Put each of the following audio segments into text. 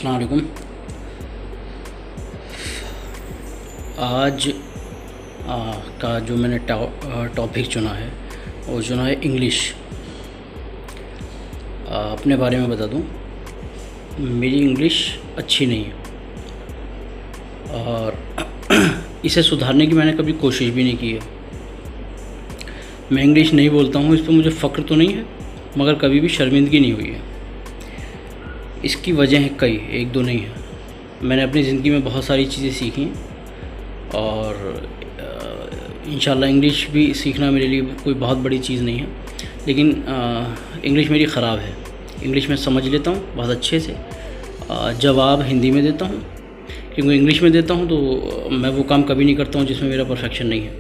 अस्सलाम वालेकुम। आज का जो मैंने टॉपिक चुना है वो चुना है इंग्लिश। अपने बारे में बता दूं, मेरी इंग्लिश अच्छी नहीं है और इसे सुधारने की मैंने कभी कोशिश भी नहीं की है। मैं इंग्लिश नहीं बोलता हूँ, इस पर मुझे फ़ख्र तो नहीं है, मगर कभी भी शर्मिंदगी नहीं हुई है। इसकी वजह है कई, एक दो नहीं है। मैंने अपनी ज़िंदगी में बहुत सारी चीज़ें सीखी और इंशाल्लाह इंग्लिश भी सीखना मेरे लिए कोई बहुत बड़ी चीज़ नहीं है, लेकिन इंग्लिश मेरी ख़राब है। इंग्लिश में समझ लेता हूँ बहुत अच्छे से, जवाब हिंदी में देता हूँ, क्योंकि इंग्लिश में देता हूँ तो मैं वो काम कभी नहीं करता हूँ जिसमें मेरा परफेक्शन नहीं है।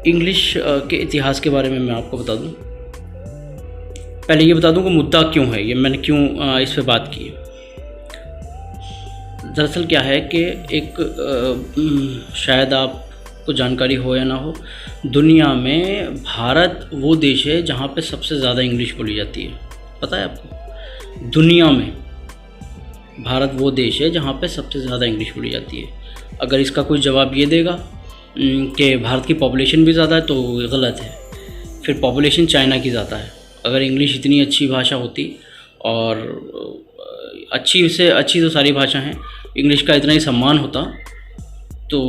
इंग्लिश के इतिहास के बारे में मैं आपको बता दूँ। पहले ये बता दूं कि मुद्दा क्यों है, ये मैंने क्यों इस पे बात की है। दरअसल क्या है कि शायद आपको जानकारी हो या ना हो, दुनिया में भारत वो देश है जहाँ पे सबसे ज़्यादा इंग्लिश बोली जाती है। पता है आपको? दुनिया में भारत वो देश है जहाँ पे सबसे ज़्यादा इंग्लिश बोली जाती है। अगर इसका कोई जवाब ये देगा कि भारत की पॉपुलेशन भी ज़्यादा है तो गलत है। फिर पॉपुलेशन चाइना की ज़्यादा है। अगर इंग्लिश इतनी अच्छी भाषा होती, और अच्छी से अच्छी तो सारी भाषा हैं, इंग्लिश का इतना ही सम्मान होता तो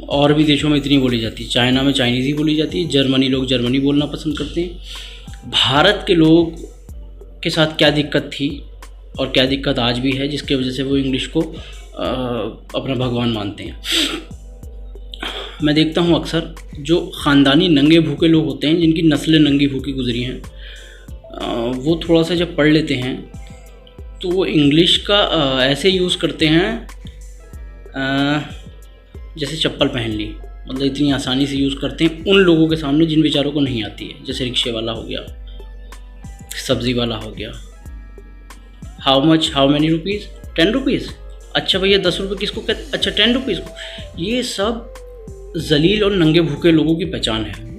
और भी देशों में इतनी बोली जाती। चाइना में चाइनीज़ ही बोली जाती है, जर्मनी लोग जर्मनी बोलना पसंद करते हैं। भारत के लोग के साथ क्या दिक्कत थी और क्या दिक्कत आज भी है जिसकी वजह से वो इंग्लिश को अपना भगवान मानते हैं। मैं देखता हूँ अक्सर जो ख़ानदानी नंगे भूखे लोग होते हैं, जिनकी नस्लें नंगी भूखी गुजरी हैं, वो थोड़ा सा जब पढ़ लेते हैं तो वो इंग्लिश का ऐसे यूज़ करते हैं जैसे चप्पल पहन ली। मतलब इतनी आसानी से यूज़ करते हैं उन लोगों के सामने जिन बेचारों को नहीं आती है। जैसे रिक्शे वाला हो गया, सब्ज़ी वाला हो गया। How much, how many rupees? 10 rupees. अच्छा भैया 10 रुपये किसको कहते? अच्छा 10 रुपीज़ को। ये सब जलील और नंगे भूखे लोगों की पहचान है।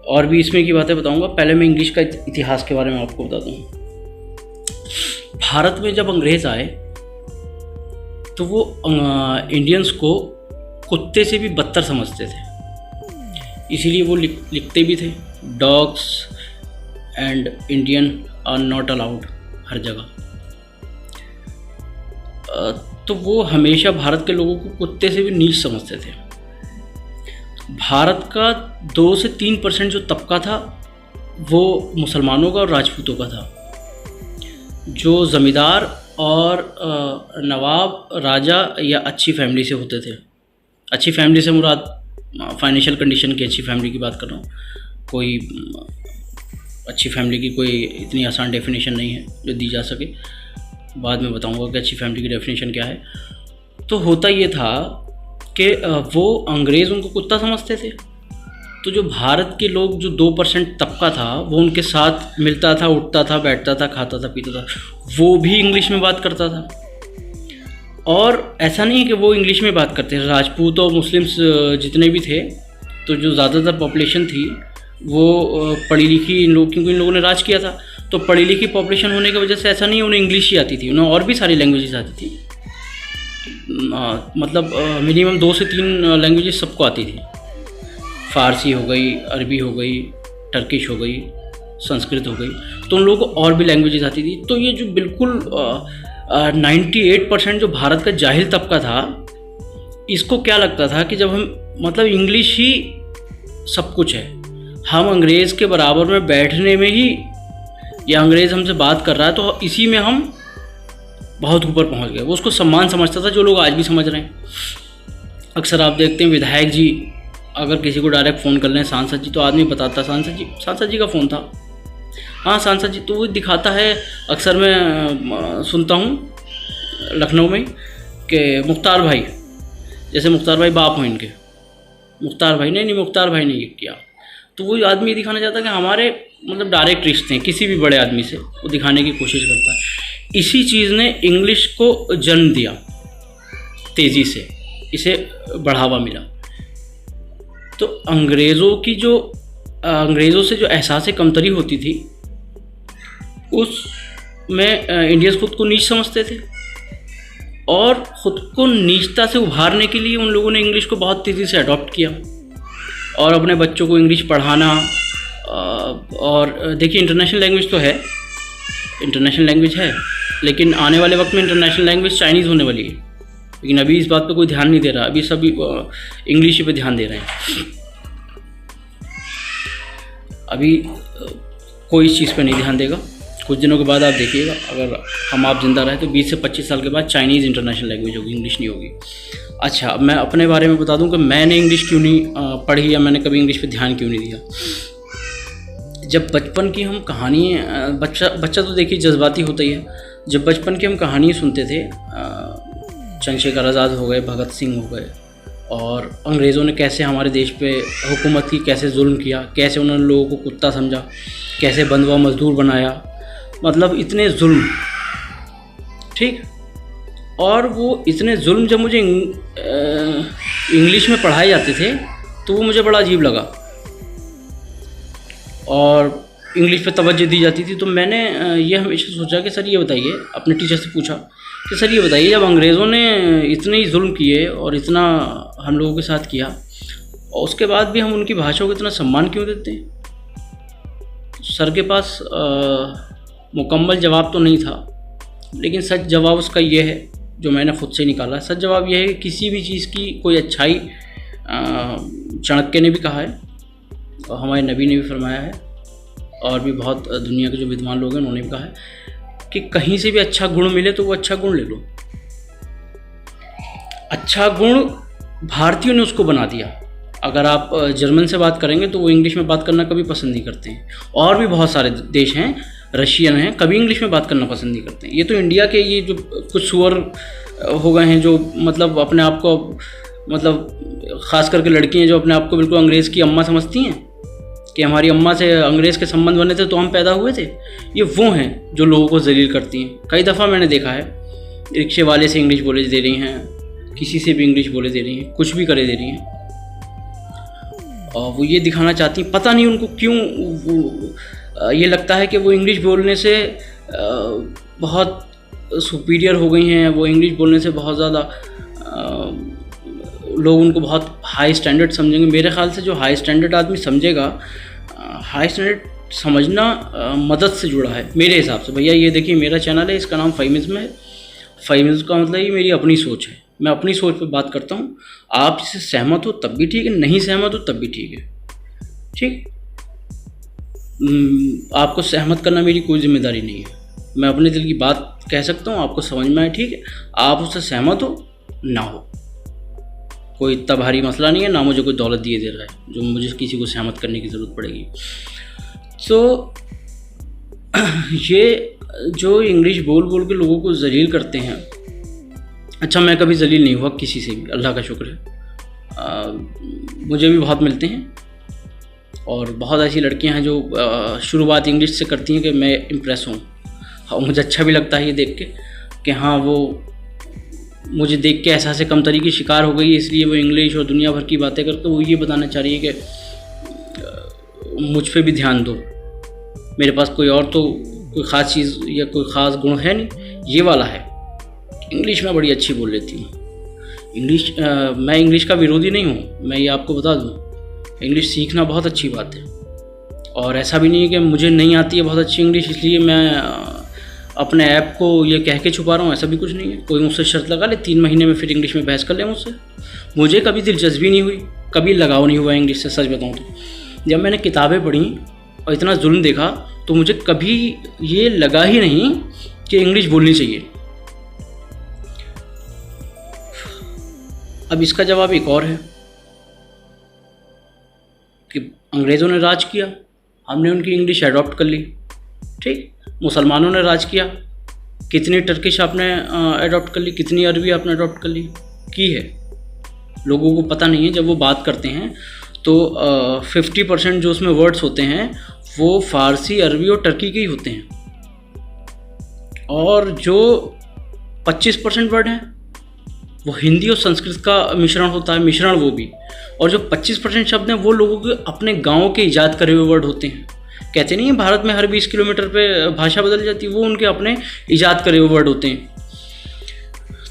और भी इसमें की बातें बताऊंगा। पहले मैं इंग्लिश का इतिहास के बारे में आपको बता दूं। भारत में जब अंग्रेज़ आए तो वो इंडियंस को कुत्ते से भी बदतर समझते थे, इसीलिए वो लिखते भी थे, dogs and Indian are not allowed हर जगह। तो वो हमेशा भारत के लोगों को कुत्ते से भी नीच समझते थे। भारत का 2 से 3% जो तबका था वो मुसलमानों का और राजपूतों का था, जो ज़मींदार और नवाब, राजा या अच्छी फैमिली से होते थे। अच्छी फैमिली से मुराद फाइनेंशियल कंडीशन की अच्छी फैमिली की बात कर रहा हूँ। कोई अच्छी फैमिली की कोई इतनी आसान डेफिनेशन नहीं है जो दी जा सके, बाद में बताऊँगा कि अच्छी फैमिली की डेफिनेशन क्या है। तो होता ये था कि वो अंग्रेज़ उनको कुत्ता समझते थे, तो जो भारत के लोग जो 2% तबका था वो उनके साथ मिलता था, उठता था, बैठता था, खाता था, पीता था, वो भी इंग्लिश में बात करता था। और ऐसा नहीं है कि वो इंग्लिश में बात करते हैं। राजपूत और मुस्लिम्स जितने भी थे, तो जो ज़्यादातर पॉपुलेशन थी वो पढ़ी लिखी इन लोग, क्योंकि इन लोगों ने राज किया था, तो पढ़ी लिखी पॉपुलेशन होने की वजह से ऐसा नहीं उन्हें इंग्लिश ही आती थी, उन्हें और भी सारी लैंग्वेजेस आती थी। मतलब मिनिमम 2 से 3 लैंग्वेजेस सबको आती थी। फ़ारसी हो गई, अरबी हो गई, टर्किश हो गई, संस्कृत हो गई, तो उन लोगों को और भी लैंग्वेजेस आती थी। तो ये जो बिल्कुल 98% जो भारत का जाहिल तबका था, इसको क्या लगता था कि जब हम मतलब इंग्लिश ही सब कुछ है, हम अंग्रेज़ के बराबर में बैठने में ही, या अंग्रेज़ हमसे बात कर रहा है तो इसी में हम बहुत ऊपर पहुंच गए। वो उसको सम्मान समझता था, जो लोग आज भी समझ रहे हैं। अक्सर आप देखते हैं विधायक जी अगर किसी को डायरेक्ट फ़ोन कर लें, सांसद जी, तो आदमी बताता सांसद जी का फ़ोन था, हाँ सांसद जी, तो वो दिखाता है। अक्सर मैं सुनता हूँ लखनऊ में कि मुख्तार भाई, जैसे मुख्तार भाई बाप हो इनके, मुख्तार भाई नहीं, मुख्तार भाई ने ये किया, तो वो आदमी ये दिखाना चाहता है कि हमारे मतलब डायरेक्ट रिश्ते हैं किसी भी बड़े आदमी से, वो दिखाने की कोशिश करता है। इसी चीज़ ने इंग्लिश को जन्म दिया, तेज़ी से इसे बढ़ावा मिला। तो अंग्रेज़ों से जो एहसास कमतरी होती थी, उसमें इंडियंस खुद को नीच समझते थे और ख़ुद को नीचता से उभारने के लिए उन लोगों ने इंग्लिश को बहुत तेज़ी से अडॉप्ट किया और अपने बच्चों को इंग्लिश पढ़ाना। और देखिए, इंटरनेशनल लैंग्वेज तो है, इंटरनेशनल लैंग्वेज है, लेकिन आने वाले वक्त में इंटरनेशनल लैंग्वेज चाइनीज़ होने वाली है। लेकिन अभी इस बात पे कोई ध्यान नहीं दे रहा, अभी सभी इंग्लिश पे ध्यान दे रहे हैं। अभी कोई इस चीज़ पे नहीं ध्यान देगा। कुछ दिनों के बाद आप देखिएगा, अगर आप जिंदा रहे तो 20 से 25 साल के बाद चाइनीज़ इंटरनेशनल लैंग्वेज होगी, इंग्लिश नहीं होगी। अच्छा, मैं अपने बारे में बता दूं कि मैंने इंग्लिश क्यों नहीं पढ़ी या मैंने कभी इंग्लिश पे ध्यान क्यों नहीं दिया। जब बचपन की हम कहानी, बच्चा तो देखिए जज्बाती होता ही है। जब बचपन की हम कहानी सुनते थे, चंद्रशेखर आज़ाद हो गए, भगत सिंह हो गए, और अंग्रेज़ों ने कैसे हमारे देश पे हुकूमत की, कैसे जुल्म किया, कैसे उन्होंने लोगों को कुत्ता समझा, कैसे बंधुआ मजदूर बनाया, मतलब इतने जुल्म, ठीक। और वो इतने जुल्म जब मुझे इंग्लिश में पढ़ाए जाते थे तो वो मुझे बड़ा अजीब लगा और इंग्लिश पे तवज्जो दी जाती थी। तो मैंने ये हमेशा सोचा कि सर ये बताइए, अपने टीचर से पूछा कि सर ये बताइए, जब अंग्रेज़ों ने इतने ही जुल्म किए और इतना हम लोगों के साथ किया और उसके बाद भी हम उनकी भाषा को इतना सम्मान क्यों देते हैं? सर के पास मुकम्मल जवाब तो नहीं था, लेकिन सच जवाब उसका ये है जो मैंने ख़ुद से निकाला। सच जवाब यह है कि किसी भी चीज़ की कोई अच्छाई, चाणक्य ने भी कहा है और हमारे नबी ने भी फरमाया है, और भी बहुत दुनिया के जो विद्वान लोग हैं उन्होंने भी कहा है कि कहीं से भी अच्छा गुण मिले तो वो अच्छा गुण ले लो। अच्छा गुण भारतीयों ने उसको बना दिया। अगर आप जर्मन से बात करेंगे तो वो इंग्लिश में बात करना कभी पसंद नहीं करते हैं, और भी बहुत सारे देश हैं, रशियन हैं, कभी इंग्लिश में बात करना पसंद नहीं करते हैं। ये तो इंडिया के ये जो कुछ सुअर हो गए हैं जो मतलब अपने आप को, मतलब ख़ास करके लड़कियां जो अपने आप को बिल्कुल अंग्रेज़ की अम्मा समझती हैं कि हमारी अम्मा से अंग्रेज़ के संबंध बने थे तो हम पैदा हुए थे। ये वो हैं जो लोगों को जलील करती हैं। कई दफ़ा मैंने देखा है, रिक्शे वाले से इंग्लिश बोले दे रही हैं, किसी से भी इंग्लिश बोले दे रही हैं, कुछ भी करे दे रही हैं, और वो ये दिखाना चाहती हैं, पता नहीं उनको क्यों ये लगता है कि वो इंग्लिश बोलने से बहुत सुपीरियर हो गई हैं, वो इंग्लिश बोलने से बहुत ज़्यादा लोग उनको बहुत हाई स्टैंडर्ड समझेंगे। मेरे ख़्याल से जो हाई स्टैंडर्ड आदमी समझेगा, हाई स्टैंडर्ड समझना मदद से जुड़ा है मेरे हिसाब से। भैया ये देखिए, मेरा चैनल है, इसका नाम फाइमिज़्म है। फाइमिज़्म का मतलब ये मेरी अपनी सोच है, मैं अपनी सोच पे बात करता हूँ। आप इससे सहमत हो तब भी ठीक है, नहीं सहमत हो तब भी ठीक है, ठीक। आपको सहमत करना मेरी कोई जिम्मेदारी नहीं है। मैं अपने दिल की बात कह सकता हूँ, आपको समझ में आए ठीक है, आप उससे सहमत हो ना हो, कोई इतना भारी मसला नहीं है, ना मुझे कोई दौलत दिए दे रहा है जो मुझे किसी को सहमत करने की ज़रूरत पड़ेगी। तो ये जो इंग्लिश बोल बोल के लोगों को जलील करते हैं, अच्छा मैं कभी जलील नहीं हुआ किसी से भी, अल्लाह का शुक्र है। मुझे भी बहुत मिलते हैं और बहुत ऐसी लड़कियां हैं जो शुरुआत इंग्लिश से करती हैं कि मैं इम्प्रेस हूँ, और मुझे अच्छा भी लगता है ये देख के कि हाँ वो मुझे देख के एहसास कमतरी की शिकार हो गई, इसलिए वो इंग्लिश और दुनिया भर की बातें करके वो ये बताना चाह रही है कि मुझ पे भी ध्यान दो, मेरे पास कोई और तो कोई ख़ास चीज़ या कोई ख़ास गुण है नहीं, ये वाला है। इंग्लिश में बड़ी अच्छी बोल लेती हूँ। मैं इंग्लिश का विरोधी नहीं हूँ, मैं ये आपको बता दूँ, इंग्लिश सीखना बहुत अच्छी बात है, और ऐसा भी नहीं है कि मुझे नहीं आती है बहुत अच्छी इंग्लिश इसलिए मैं अपने ऐप को ये कह के छुपा रहा हूँ, ऐसा भी कुछ नहीं है। कोई मुझसे शर्त लगा ले 3 महीने में फिर इंग्लिश में बहस कर ले मुझसे, मुझे कभी दिलचस्पी नहीं हुई, कभी लगाव नहीं हुआ इंग्लिश से। सच बताऊँ तो जब मैंने किताबें पढ़ी और इतना जुल्म देखा तो मुझे कभी ये लगा ही नहीं कि इंग्लिश बोलनी चाहिए। अब इसका जवाब एक और है कि अंग्रेज़ों ने राज किया, हमने उनकी इंग्लिश अडॉप्ट कर ली, ठीक। मुसलमानों ने राज किया, कितनी टर्किश आपने अडॉप्ट कर ली, कितनी अरबी आपने अडॉप्ट कर ली की है, लोगों को पता नहीं है। जब वो बात करते हैं तो 50% जो उसमें वर्ड्स होते हैं वो फ़ारसी, अरबी और टर्की के ही होते हैं, और जो 25% वर्ड हैं वो हिंदी और संस्कृत का मिश्रण होता है, मिश्रण वो भी, और जो 25% शब्द हैं वो लोगों के अपने गाँव के ईजाद करे हुए वर्ड होते हैं। कहते नहीं है भारत में हर 20 किलोमीटर पे भाषा बदल जाती है, वो उनके अपने इजाद करे हुए वर्ड होते हैं।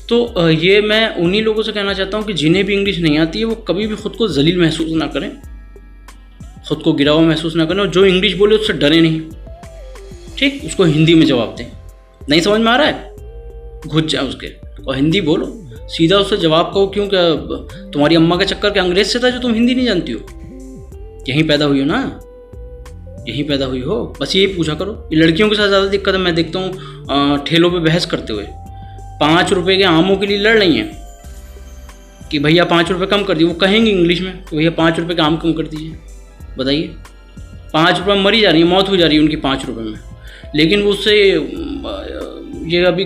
तो ये मैं उन्हीं लोगों से कहना चाहता हूँ कि जिन्हें भी इंग्लिश नहीं आती है वो कभी भी खुद को जलील महसूस ना करें, खुद को गिरा हुआ महसूस ना करें, और जो इंग्लिश बोले उससे डरे नहीं। ठीक, उसको हिंदी में जवाब दें। नहीं समझ में आ रहा है, घुस जाए उसके और हिंदी बोलो, सीधा उससे जवाब कहो। क्यों, क्या तुम्हारी अम्मा का चक्कर क्या अंग्रेज से था जो तुम हिंदी नहीं जानती हो? यहीं पैदा हुई हो ना, यहीं पैदा हुई हो, बस यही पूछा करो। ये लड़कियों के साथ ज़्यादा दिक्कत है, मैं देखता हूँ ठेलों पे बहस करते हुए 5 रुपए के आमों के लिए लड़ रही हैं कि भैया 5 रुपये कम कर दिए। वो कहेंगे इंग्लिश में कि भैया 5 रुपये का आम कम कर दीजिए। बताइए, 5 रुपये में मरी जा रही है, मौत हो जा रही है उनकी 5 रुपये में। लेकिन वो उससे, ये अभी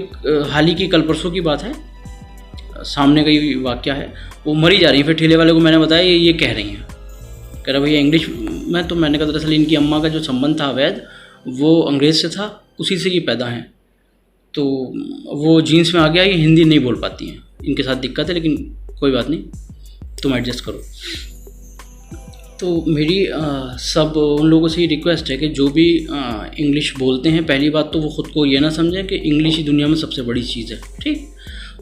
हाल ही की कल परसों की बात है, सामने का ही वाक़या है, वो मरी जा रही है। फिर ठेले वाले को मैंने बताया ये कह रही हैं, कह रहा भैया इंग्लिश में। तो मैंने कहा दरअसल इनकी अम्मा का जो संबंध था अवैध, वो अंग्रेज़ से था, उसी से ये पैदा हैं। तो वो जीन्स में आ गया, ये हिंदी नहीं बोल पाती हैं, इनके साथ दिक्कत है, लेकिन कोई बात नहीं, तुम एडजस्ट करो। तो मेरी सब उन लोगों से ये रिक्वेस्ट है कि जो भी इंग्लिश बोलते हैं, पहली बात तो वो ख़ुद को ये ना समझें कि इंग्लिश ही दुनिया में सबसे बड़ी चीज़ है। ठीक,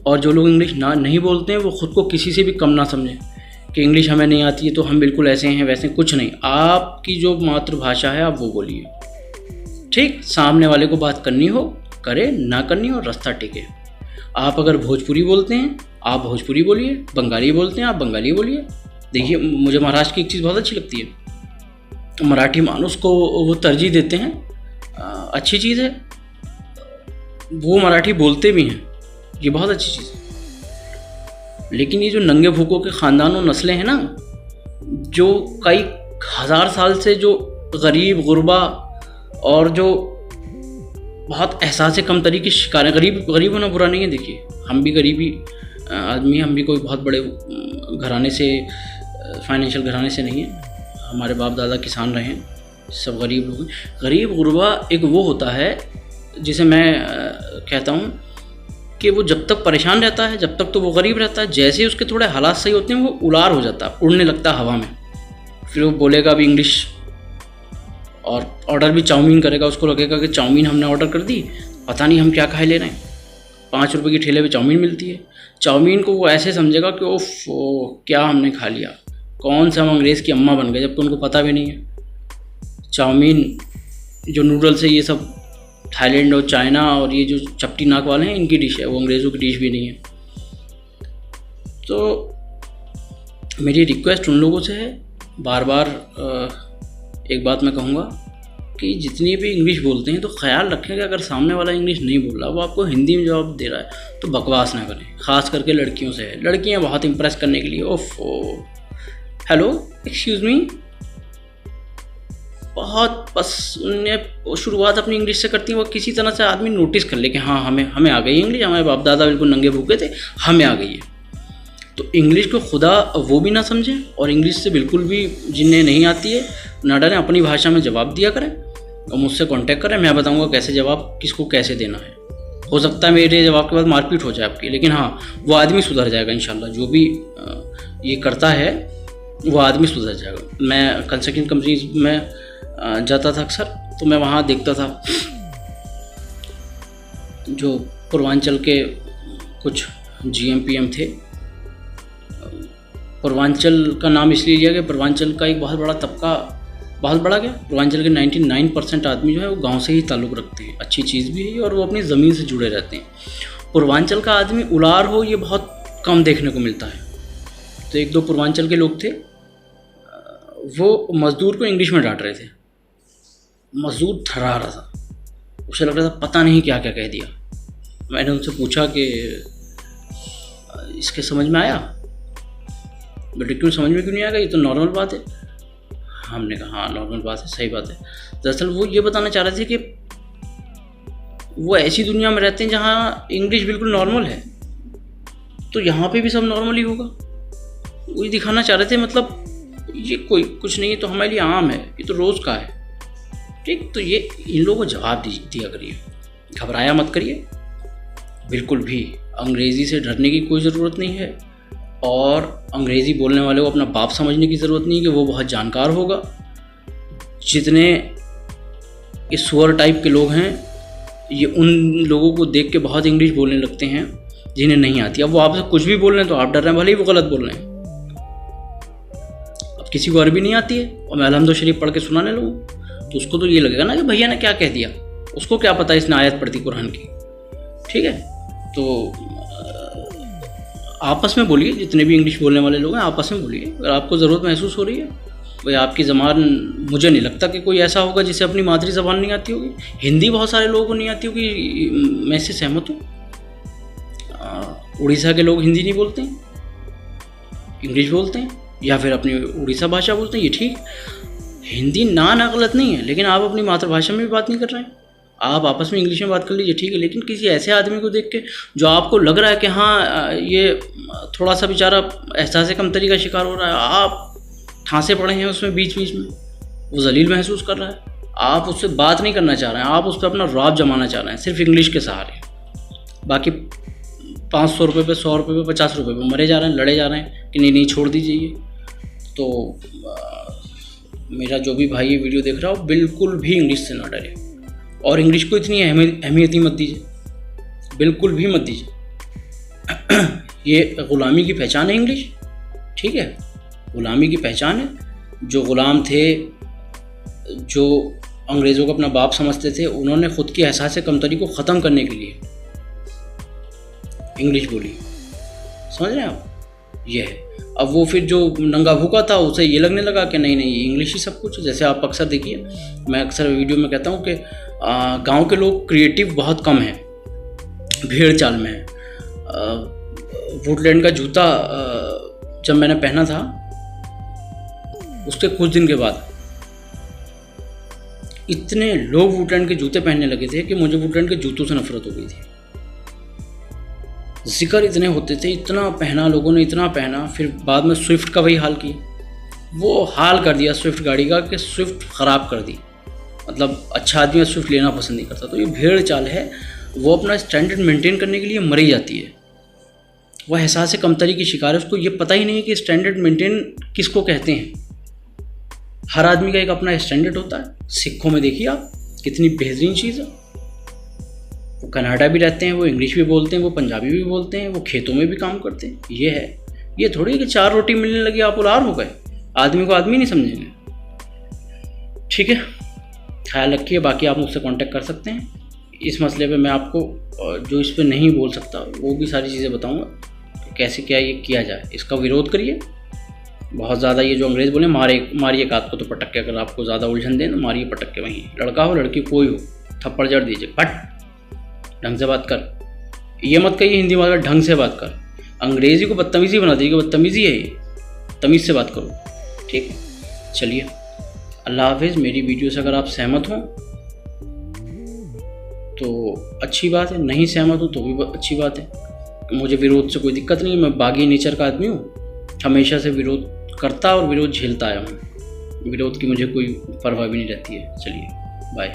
और जो लोग इंग्लिश नहीं बोलते हैं वो ख़ुद को किसी से भी कम ना समझें कि इंग्लिश हमें नहीं आती है तो हम बिल्कुल ऐसे हैं वैसे, कुछ नहीं। आपकी जो मातृभाषा है आप वो बोलिए। ठीक, सामने वाले को बात करनी हो करे, ना करनी हो रास्ता टिके। आप अगर भोजपुरी बोलते हैं आप भोजपुरी बोलिए, बंगाली बोलते हैं आप बंगाली बोलिए। देखिए, मुझे महाराष्ट्र की एक चीज़ बहुत अच्छी लगती है, मराठी मानुस को वो तरजीह देते हैं, अच्छी चीज़ है, वो मराठी बोलते भी हैं, ये बहुत अच्छी चीज़ है। लेकिन ये जो नंगे भूखों के ख़ानदान और नस्लें हैं ना, जो कई हज़ार साल से जो गरीब गुरबा और जो बहुत एहसास कमतरी की शिकार है, गरीब होना बुरा नहीं है। देखिए, हम भी गरीबी आदमी, हम भी कोई बहुत बड़े घराने से, फाइनेंशियल घराने से नहीं है, हमारे बाप दादा किसान रहे हैं, सब गरीब लोग हैं। गरीब गुरबा एक वो होता है जिसे मैं कहता हूँ कि वो जब तक परेशान रहता है, जब तक तो वो गरीब रहता है, जैसे ही उसके थोड़े हालात सही होते हैं वो उलार हो जाता है, उड़ने लगता है हवा में। फिर वो बोलेगा भी इंग्लिश, और ऑर्डर भी चाउमीन करेगा। उसको लगेगा कि चाउमीन हमने ऑर्डर कर दी, पता नहीं हम क्या खाए ले रहे हैं, 5 रुपये की ठेले पे चाउमीन मिलती है। चाउमीन को वो ऐसे समझेगा कि ओफ क्या हमने खा लिया, कौन सा हम अंग्रेज़ की अम्मा बन गए, जबकि उनको पता भी नहीं है। चाउमीन जो नूडल्स है ये सब थाईलैंड और चाइना और ये जो चपटी नाक वाले हैं इनकी डिश है, वो अंग्रेज़ों की डिश भी नहीं है। तो मेरी रिक्वेस्ट उन लोगों से है, बार बार एक बात मैं कहूँगा कि जितनी भी इंग्लिश बोलते हैं तो ख्याल रखें कि अगर सामने वाला इंग्लिश नहीं बोल रहा, वो आपको हिंदी में जवाब दे रहा है तो बकवास ना करें। ख़ास करके लड़कियों से है, लड़कियाँ बहुत इंप्रेस करने के लिए ओफो हेलो एक्सक्यूज़ मी, बहुत बस उन्हें शुरुआत अपनी इंग्लिश से करती है। वो किसी तरह से आदमी नोटिस कर ले कि हाँ हमें आ गई इंग्लिश, हमारे बाप दादा बिल्कुल नंगे भूखे थे, हमें आ गई है। तो इंग्लिश को खुदा वो भी ना समझें, और इंग्लिश से बिल्कुल भी जिन्हें नहीं आती है ना डरें, अपनी भाषा में जवाब दिया करें और मुझसे कांटेक्ट करें, मैं बताऊंगा कैसे जवाब किसको कैसे देना है। हो सकता है मेरे जवाब के बाद मारपीट हो जाए आपकी, लेकिन हाँ वो आदमी सुधर जाएगा इंशाल्लाह। जो भी ये करता है वो आदमी सुधर जाएगा। मैं कंस्ट्रक्शन कंपनीज में जाता था अक्सर, तो मैं वहाँ देखता था जो पूर्वांचल के कुछ GM-PM थे। पूर्वांचल का नाम इसलिए लिया गया, पूर्वांचल का एक बहुत बड़ा तबका, बहुत बड़ा क्या, पूर्वांचल के 99% आदमी जो है वो गांव से ही ताल्लुक़ रखते हैं। अच्छी चीज़ भी है और वो अपनी ज़मीन से जुड़े रहते हैं। पूर्वांचल का आदमी उलार हो ये बहुत कम देखने को मिलता है। तो 1-2 पूर्वांचल के लोग थे, वो मज़दूर को इंग्लिश में डांट रहे थे। मज़दूर थर्रा रहा था, उसे लग रहा था पता नहीं क्या क्या कह दिया। मैंने उनसे पूछा कि इसके समझ में आया बेटे? क्यों समझ में क्यों नहीं आएगा, ये तो नॉर्मल बात है। हमने कहा हाँ नॉर्मल बात है, सही बात है। दरअसल वो ये बताना चाह रहे थे कि वो ऐसी दुनिया में रहते हैं जहाँ इंग्लिश बिल्कुल नॉर्मल है, तो यहाँ पे भी सब नॉर्मल ही होगा। वही दिखाना चाह रहे थे, मतलब ये कोई कुछ नहीं है, तो हमारे लिए आम है, ये तो रोज़ का है। ठीक, तो ये इन लोगों को जवाब दिया करिए, घबराया मत करिए बिल्कुल भी। अंग्रेज़ी से डरने की कोई ज़रूरत नहीं है, और अंग्रेज़ी बोलने वाले को अपना बाप समझने की ज़रूरत नहीं है कि वो बहुत जानकार होगा। जितने ये सुअर टाइप के लोग हैं, ये उन लोगों को देख के बहुत इंग्लिश बोलने लगते हैं जिन्हें नहीं आती। अब वो आपसे कुछ भी बोल रहे हैं तो आप डर रहे हैं, भले ही वो गलत बोल रहे हैं। अब किसी को अरबी नहीं आती है और मैं अलहम्दुलिल्लाह शरीफ पढ़ के सुनाने लगूँ तो उसको तो ये लगेगा ना कि भैया ने क्या कह दिया, उसको क्या पता इसने आयत पढ़ दी कुरान की। ठीक है, तो आपस में बोलिए, जितने भी इंग्लिश बोलने वाले लोग हैं आपस में बोलिए। अगर आपको ज़रूरत महसूस हो रही है भाई, आपकी ज़बान, मुझे नहीं लगता कि कोई ऐसा होगा जिसे अपनी मादरी ज़बान नहीं आती होगी। हिंदी बहुत सारे लोगों को नहीं आती होगी, मैं इससे सहमत हूँ। उड़ीसा के लोग हिंदी नहीं बोलते हैं, इंग्लिश बोलते हैं या फिर अपनी उड़ीसा भाषा बोलते हैं, ये ठीक। हिंदी ना गलत नहीं है, लेकिन आप अपनी मातृभाषा में भी बात नहीं कर रहे हैं। आप आपस में इंग्लिश में बात कर लीजिए, ठीक है, लेकिन किसी ऐसे आदमी को देख के जो आपको लग रहा है कि हाँ ये थोड़ा सा बेचारा एहसास कमतरी का शिकार हो रहा है, आप ठांसे पड़े हैं उसमें बीच बीच में, वो जलील महसूस कर रहा है, आप उससे बात नहीं करना चाह रहे हैं, आप उस पर अपना रौब जमाना चाह रहे हैं सिर्फ इंग्लिश के सहारे। बाकी 500 रुपये पे, 100 रुपये पे, 50 रुपये पे मरे जा रहे हैं, लड़े जा रहे हैं कि नहीं छोड़ दीजिए ये। तो मेरा जो भी भाई ये वीडियो देख रहा हो, बिल्कुल भी इंग्लिश से ना डरे और इंग्लिश को इतनी अहमियत ही मत दीजिए, बिल्कुल भी मत दीजिए। ये ग़ुलामी की पहचान है इंग्लिश, ठीक है, ग़ुलामी की पहचान है। जो ग़ुलाम थे, जो अंग्रेज़ों को अपना बाप समझते थे, उन्होंने ख़ुद की एहसास कमतरी को ख़त्म करने के लिए इंग्लिश बोली। समझ रहे हैं आप, ये है। अब वो फिर जो नंगा भूखा था उसे ये लगने लगा कि नहीं नहीं इंग्लिश ही सब कुछ। जैसे आप अक्सर देखिए, मैं अक्सर वीडियो में कहता हूँ कि गांव के लोग क्रिएटिव बहुत कम हैं, भेड़ चाल में है। वुडलैंड का जूता जब मैंने पहना था, उसके कुछ दिन के बाद इतने लोग वुडलैंड के जूते पहनने लगे थे कि मुझे वुडलैंड के जूतों से नफरत हो गई थी। जिक्र इतने होते थे, इतना पहना लोगों ने, इतना पहना। फिर बाद में स्विफ्ट का वही हाल किया, वो हाल कर दिया स्विफ्ट गाड़ी का कि स्विफ्ट ख़राब कर दी। मतलब अच्छा आदमी स्विफ्ट लेना पसंद नहीं करता। तो ये भेड़ चाल है, वो अपना स्टैंडर्ड मेंटेन करने के लिए मरी जाती है। वह एहसास कमतरी की शिकार है, उसको ये पता ही नहीं है कि स्टैंडर्ड मेंटेन किसको कहते हैं। हर आदमी का एक अपना स्टैंडर्ड होता है। सिखों में देखिए आप, कितनी बेहतरीन चीज़ है। वो कनाडा भी रहते हैं, वो इंग्लिश भी बोलते हैं, वो पंजाबी भी बोलते हैं, वो खेतों में भी काम करते हैं। ये है, ये थोड़ी कि 4 रोटी मिलने लगी आप उलार हो गए, आदमी को आदमी नहीं समझेंगे। ठीक है, ख्याल रखिए। बाकी आप मुझसे कांटेक्ट कर सकते हैं इस मसले पे। मैं आपको जो इस पे नहीं बोल सकता वो भी सारी चीज़ें बताऊंगा, कैसे क्या ये किया जाए। इसका विरोध करिए बहुत ज़्यादा। ये जो अंग्रेज़ बोले मारिए कात को तो पटक के, अगर आपको ज़्यादा उलझन दें तो मारिए पटक के। वहीं लड़का हो लड़की कोई हो, थप्पड़ जड़ दीजिए, फट, ढंग से बात कर। ये मत कहिए हिंदी में ढंग से बात कर, अंग्रेज़ी को बदतमीज़ी बना दीजिए, बदतमीज़ी है ये, तमीज़ से बात करो। ठीक है, चलिए, अल्लाह हाफिज़। मेरी वीडियो से अगर आप सहमत हों तो अच्छी बात है, नहीं सहमत हो तो भी अच्छी बात है। मुझे विरोध से कोई दिक्कत नहीं है, मैं बागी नेचर का आदमी हूँ, हमेशा से विरोध करता और विरोध झेलता आया हूँ। विरोध की मुझे कोई परवाह भी नहीं रहती है। चलिए, बाय।